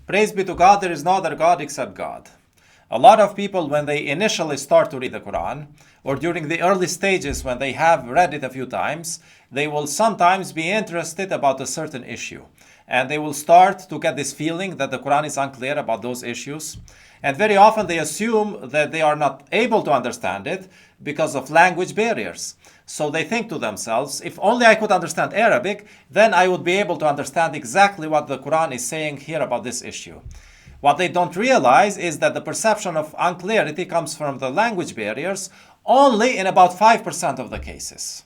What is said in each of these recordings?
Praise be to God, there is no other God except God. A lot of people, when they initially start to read the Quran, or during the early stages when they have read it a few times, they will sometimes be interested about a certain issue. And they will start to get this feeling that the Quran is unclear about those issues. And very often they assume that they are not able to understand it because of language barriers. So they think to themselves, if only I could understand Arabic, then I would be able to understand exactly what the Quran is saying here about this issue. What they don't realize is that the perception of unclarity comes from the language barriers only in about 5% of the cases.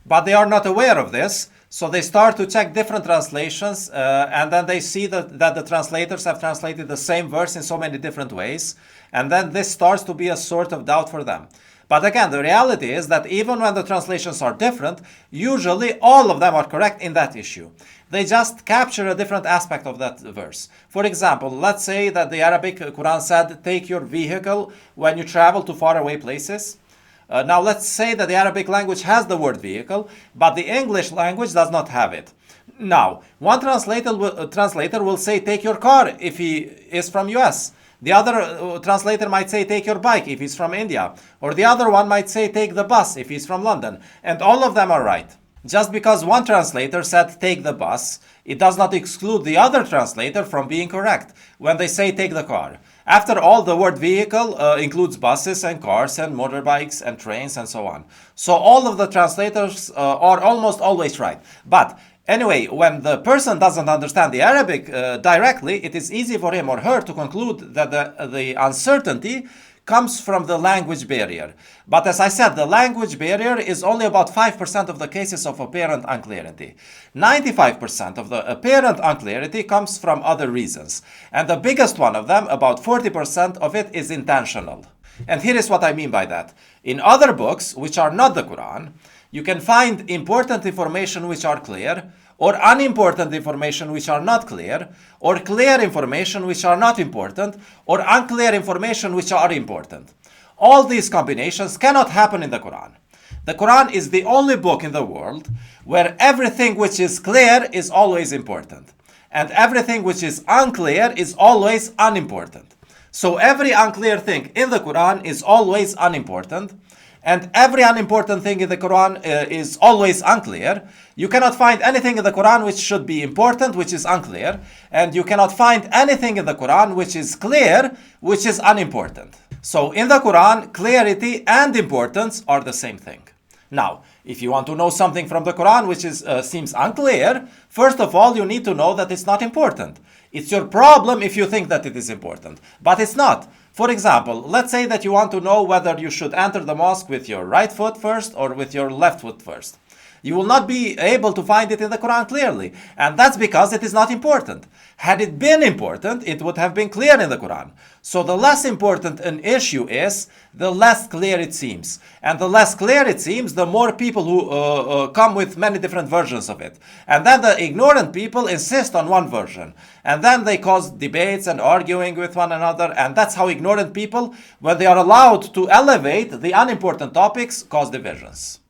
But they are not aware of this, so they start to check different translations, and then they see that the translators have translated the same verse in so many different ways, and then this starts to be a sort of doubt for them. But again, the reality is that even when the translations are different, usually all of them are correct in that issue. They just capture a different aspect of that verse. For example, let's say that the Arabic Quran said, take your vehicle when you travel to faraway places. Now let's say that the Arabic language has the word vehicle, but the English language does not have it. Now, one translator will say, take your car if he is from US. The other translator might say, take your bike if he's from India. Or the other one might say, take the bus if he's from London. And all of them are right. Just because one translator said, take the bus, it does not exclude the other translator from being correct when they say, take the car. After all, the word vehicle includes buses and cars and motorbikes and trains and so on. So all of the translators are almost always right. But anyway, when the person doesn't understand the Arabic directly, it is easy for him or her to conclude that the uncertainty comes from the language barrier. But as I said, the language barrier is only about 5% of the cases of apparent unclarity. 95% of the apparent unclarity comes from other reasons. And the biggest one of them, about 40% of it, is intentional. And here is what I mean by that. In other books, which are not the Quran, you can find important information which are clear, or unimportant information which are not clear, or clear information which are not important, or unclear information which are important. All these combinations cannot happen in the Quran. The Quran is the only book in the world where everything which is clear is always important, and everything which is unclear is always unimportant. So every unclear thing in the Quran is always unimportant, and every unimportant thing in the Quran is always unclear. You cannot find anything in the Quran which should be important, which is unclear, and you cannot find anything in the Quran which is clear, which is unimportant. So in the Quran, clarity and importance are the same thing. Now, if you want to know something from the Quran which seems unclear, first of all, you need to know that it's not important. It's your problem if you think that it is important, but it's not. For example, let's say that you want to know whether you should enter the mosque with your right foot first or with your left foot first. You will not be able to find it in the Quran clearly, and that's because it is not important. Had it been important, it would have been clear in the Quran. So the less important an issue is, the less clear it seems. And the less clear it seems, the more people who come with many different versions of it. And then the ignorant people insist on one version. And then they cause debates and arguing with one another. And that's how ignorant people, when they are allowed to elevate the unimportant topics, cause divisions.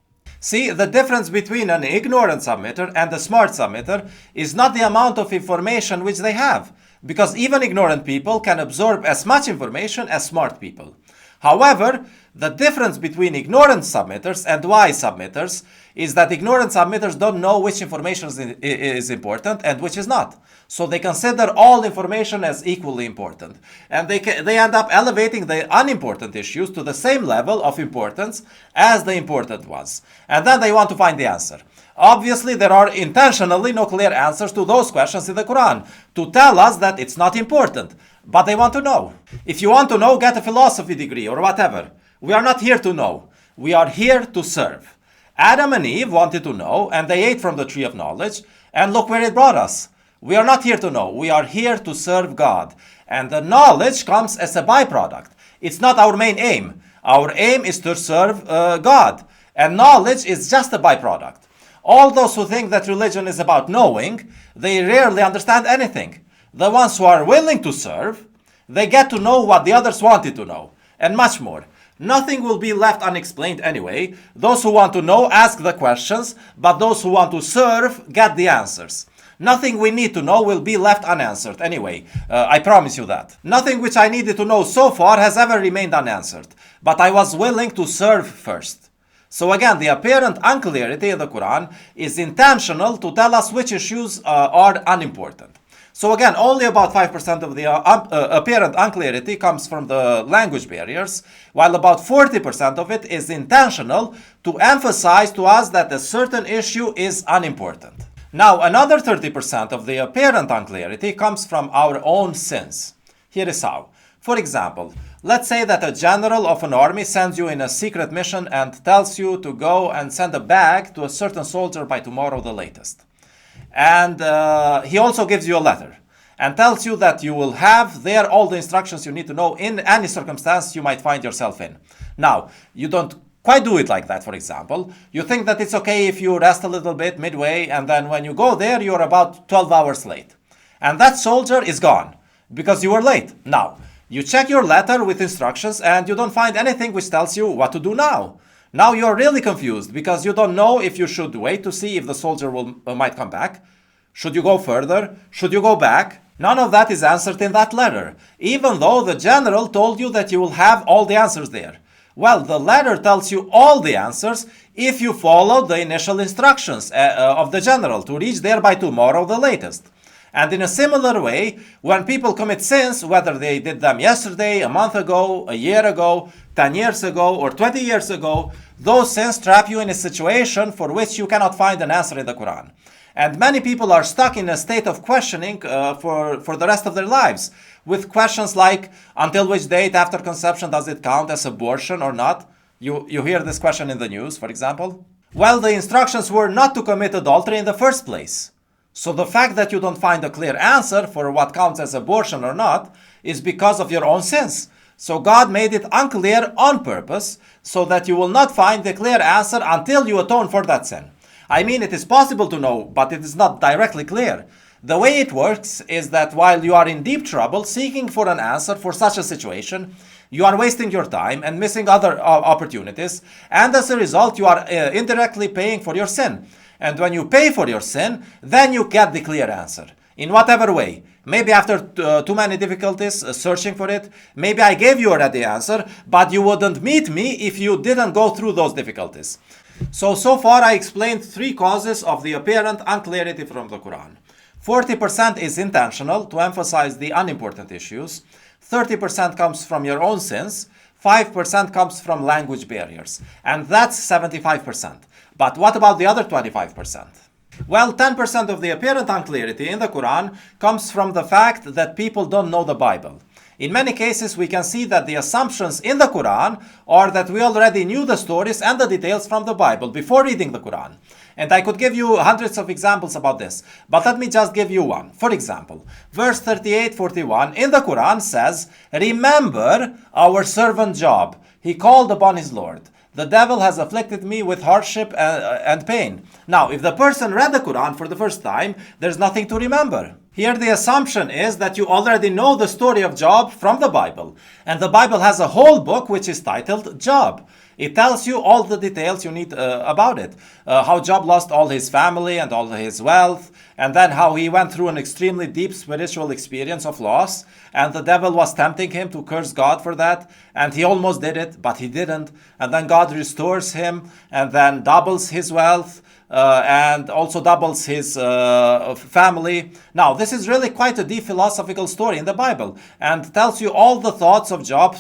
See, the difference between an ignorant submitter and a smart submitter is not the amount of information which they have, because even ignorant people can absorb as much information as smart people. However, the difference between ignorant submitters and wise submitters is that ignorant submitters don't know which information is important and which is not. So they consider all information as equally important. And they end up elevating the unimportant issues to the same level of importance as the important ones. And then they want to find the answer. Obviously, there are intentionally no clear answers to those questions in the Quran to tell us that it's not important. But they want to know. If you want to know, get a philosophy degree or whatever. We are not here to know. We are here to serve. Adam and Eve wanted to know, and they ate from the tree of knowledge, and look where it brought us. We are not here to know. We are here to serve God. And the knowledge comes as a byproduct. It's not our main aim. Our aim is to serve God. And knowledge is just a byproduct. All those who think that religion is about knowing, they rarely understand anything. The ones who are willing to serve, they get to know what the others wanted to know, and much more. Nothing will be left unexplained anyway. Those who want to know ask the questions, but those who want to serve get the answers. Nothing we need to know will be left unanswered anyway. I promise you that. Nothing which I needed to know so far has ever remained unanswered. But I was willing to serve first. So again, the apparent unclarity in the Quran is intentional to tell us which issues are unimportant. So again, only about 5% of the apparent unclarity comes from the language barriers, while about 40% of it is intentional to emphasize to us that a certain issue is unimportant. Now, another 30% of the apparent unclarity comes from our own sins. Here is how. For example, let's say that a general of an army sends you in a secret mission and tells you to go and send a bag to a certain soldier by tomorrow the latest. And he also gives you a letter and tells you that you will have there all the instructions you need to know in any circumstance you might find yourself in. Now, you don't quite do it like that, for example. You think that it's okay if you rest a little bit midway, and then when you go there, you're about 12 hours late. And that soldier is gone because you were late. Now, you check your letter with instructions and you don't find anything which tells you what to do now. Now you're really confused because you don't know if you should wait to see if the soldier might come back. Should you go further? Should you go back? None of that is answered in that letter, even though the general told you that you will have all the answers there. Well, the letter tells you all the answers if you follow the initial instructions of the general to reach there by tomorrow the latest. And in a similar way, when people commit sins, whether they did them yesterday, a month ago, a year ago, 10 years ago, or 20 years ago, those sins trap you in a situation for which you cannot find an answer in the Quran. And many people are stuck in a state of questioning for the rest of their lives, with questions like, until which date after conception does it count as abortion or not? You hear this question in the news, for example. Well, the instructions were not to commit adultery in the first place. So the fact that you don't find a clear answer for what counts as abortion or not is because of your own sins. So God made it unclear on purpose so that you will not find the clear answer until you atone for that sin. I mean, it is possible to know, but it is not directly clear. The way it works is that while you are in deep trouble seeking for an answer for such a situation, you are wasting your time and missing other opportunities, and as a result, you are indirectly paying for your sin. And when you pay for your sin, then you get the clear answer. In whatever way. Maybe after too many difficulties searching for it. Maybe I gave you already the answer, but you wouldn't meet me if you didn't go through those difficulties. So far I explained 3 causes of the apparent unclarity from the Quran. 40% is intentional to emphasize the unimportant issues. 30% comes from your own sins. 5% comes from language barriers. And that's 75%. But what about the other 25%? Well, 10% of the apparent unclarity in the Quran comes from the fact that people don't know the Bible. In many cases, we can see that the assumptions in the Quran are that we already knew the stories and the details from the Bible before reading the Quran. And I could give you hundreds of examples about this, but let me just give you one. For example, verse 38-41 in the Quran says, "Remember our servant Job. He called upon his Lord. The devil has afflicted me with hardship and pain." Now, if the person read the Quran for the first time, there's nothing to remember. Here the assumption is that you already know the story of Job from the Bible. And the Bible has a whole book which is titled Job. It tells you all the details you need about it. How Job lost all his family and all his wealth, and then how he went through an extremely deep spiritual experience of loss, and the devil was tempting him to curse God for that, and he almost did it, but he didn't. And then God restores him, and then doubles his wealth, and also doubles his family. Now, this is really quite a deep philosophical story in the Bible, and tells you all the thoughts of Job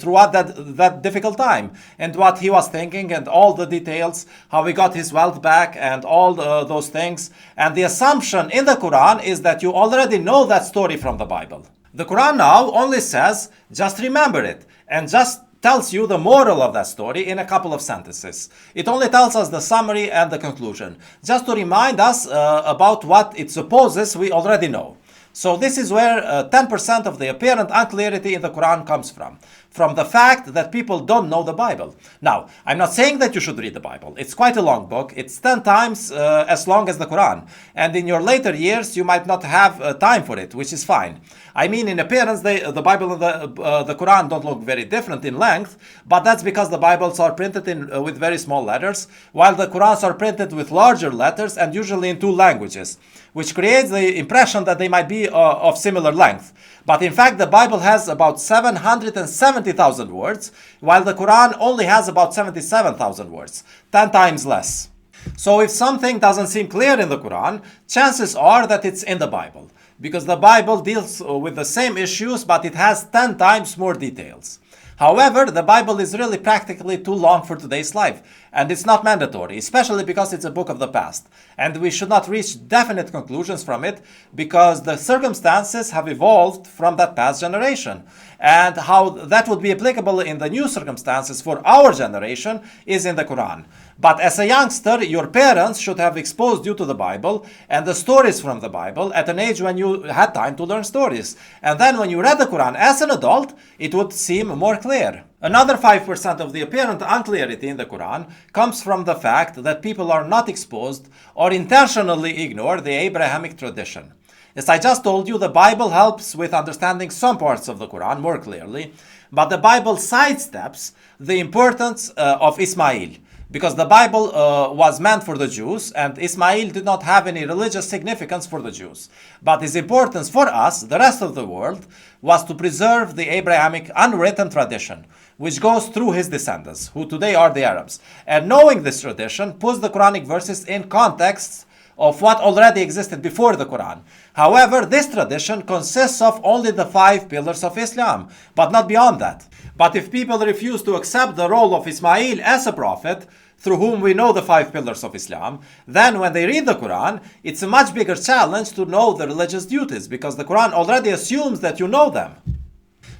throughout that difficult time, and what he was thinking, and all the details, how he got his wealth back, and all those things. And the assumption in the Quran is that you already know that story from the Bible. The Quran now only says, just remember it, and just tells you the moral of that story in a couple of sentences. It only tells us the summary and the conclusion, just to remind us about what it supposes we already know. So this is where 10% of the apparent unclarity in the Quran comes from. from the fact that people don't know the Bible. Now, I'm not saying that you should read the Bible. It's quite a long book. It's 10 times as long as the Quran. And in your later years, you might not have time for it, which is fine. I mean, in appearance, the Bible and the Quran don't look very different in length, but that's because the Bibles are printed with very small letters, while the Qurans are printed with larger letters and usually in two languages, which creates the impression that they might be of similar length. But in fact, the Bible has about 770,000 words, while the Quran only has about 77,000 words, 10 times less. So if something doesn't seem clear in the Quran, chances are that it's in the Bible, because the Bible deals with the same issues, but it has 10 times more details. However, the Bible is really practically too long for today's life, and it's not mandatory, especially because it's a book of the past. And we should not reach definite conclusions from it, because the circumstances have evolved from that past generation. And how that would be applicable in the new circumstances for our generation is in the Quran. But as a youngster, your parents should have exposed you to the Bible and the stories from the Bible at an age when you had time to learn stories. And then when you read the Quran as an adult, it would seem more clear. Another 5% of the apparent unclarity in the Quran comes from the fact that people are not exposed or intentionally ignore the Abrahamic tradition. As I just told you, the Bible helps with understanding some parts of the Quran more clearly, but the Bible sidesteps the importance of Ismail, because the Bible was meant for the Jews, and Ismail did not have any religious significance for the Jews. But his importance for us, the rest of the world, was to preserve the Abrahamic unwritten tradition, which goes through his descendants, who today are the Arabs. And knowing this tradition puts the Quranic verses in context of what already existed before the Quran. However, this tradition consists of only the 5 pillars of Islam, but not beyond that. But if people refuse to accept the role of Ismail as a prophet, through whom we know the 5 pillars of Islam, then when they read the Quran, it's a much bigger challenge to know the religious duties, because the Quran already assumes that you know them.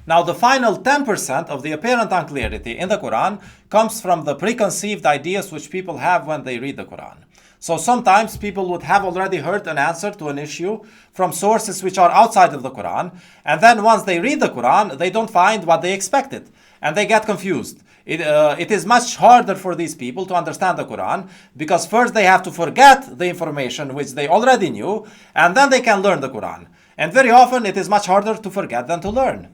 Now, the final 10% of the apparent unclarity in the Quran comes from the preconceived ideas which people have when they read the Quran. So sometimes people would have already heard an answer to an issue from sources which are outside of the Quran, and then once they read the Quran, they don't find what they expected, and they get confused. It is much harder for these people to understand the Quran, because first they have to forget the information which they already knew, and then they can learn the Quran. And very often it is much harder to forget than to learn.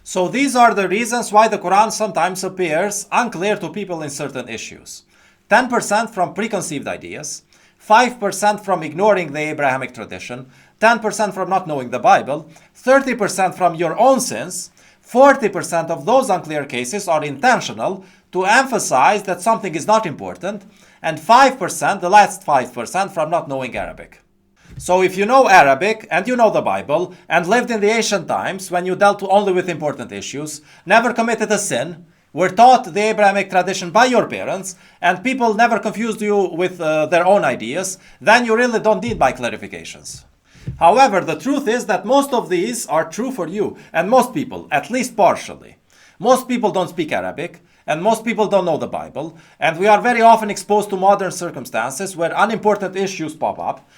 So these are the reasons why the Quran sometimes appears unclear to people in certain issues. 10% from preconceived ideas, 5% from ignoring the Abrahamic tradition, 10% from not knowing the Bible, 30% from your own sins, 40% of those unclear cases are intentional to emphasize that something is not important, and 5%, the last 5%, from not knowing Arabic. So if you know Arabic and you know the Bible and lived in the ancient times when you dealt only with important issues, never committed a sin, were taught the Abrahamic tradition by your parents, and people never confused you with their own ideas, then you really don't need my clarifications. However, the truth is that most of these are true for you, and most people, at least partially. Most people don't speak Arabic, and most people don't know the Bible, and we are very often exposed to modern circumstances where unimportant issues pop up.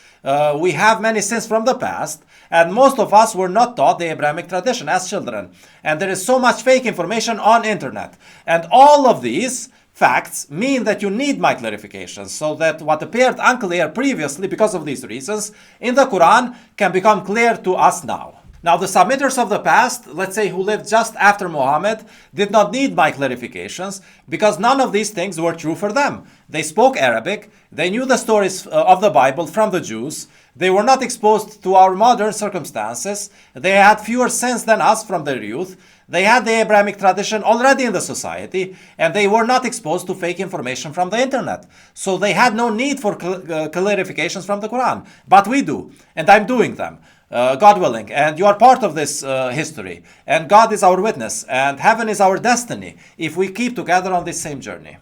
We have many sins from the past, and most of us were not taught the Abrahamic tradition as children. And there is so much fake information on internet. And all of these facts mean that you need my clarifications, so that what appeared unclear previously because of these reasons in the Quran can become clear to us now. Now, the submitters of the past, let's say who lived just after Muhammad, did not need my clarifications because none of these things were true for them. They spoke Arabic, they knew the stories of the Bible from the Jews, they were not exposed to our modern circumstances, they had fewer sins than us from their youth, they had the Abrahamic tradition already in the society, and they were not exposed to fake information from the internet. So they had no need for clarifications from the Quran. But we do, and I'm doing them. God willing, and you are part of this history, and God is our witness, and heaven is our destiny if we keep together on this same journey.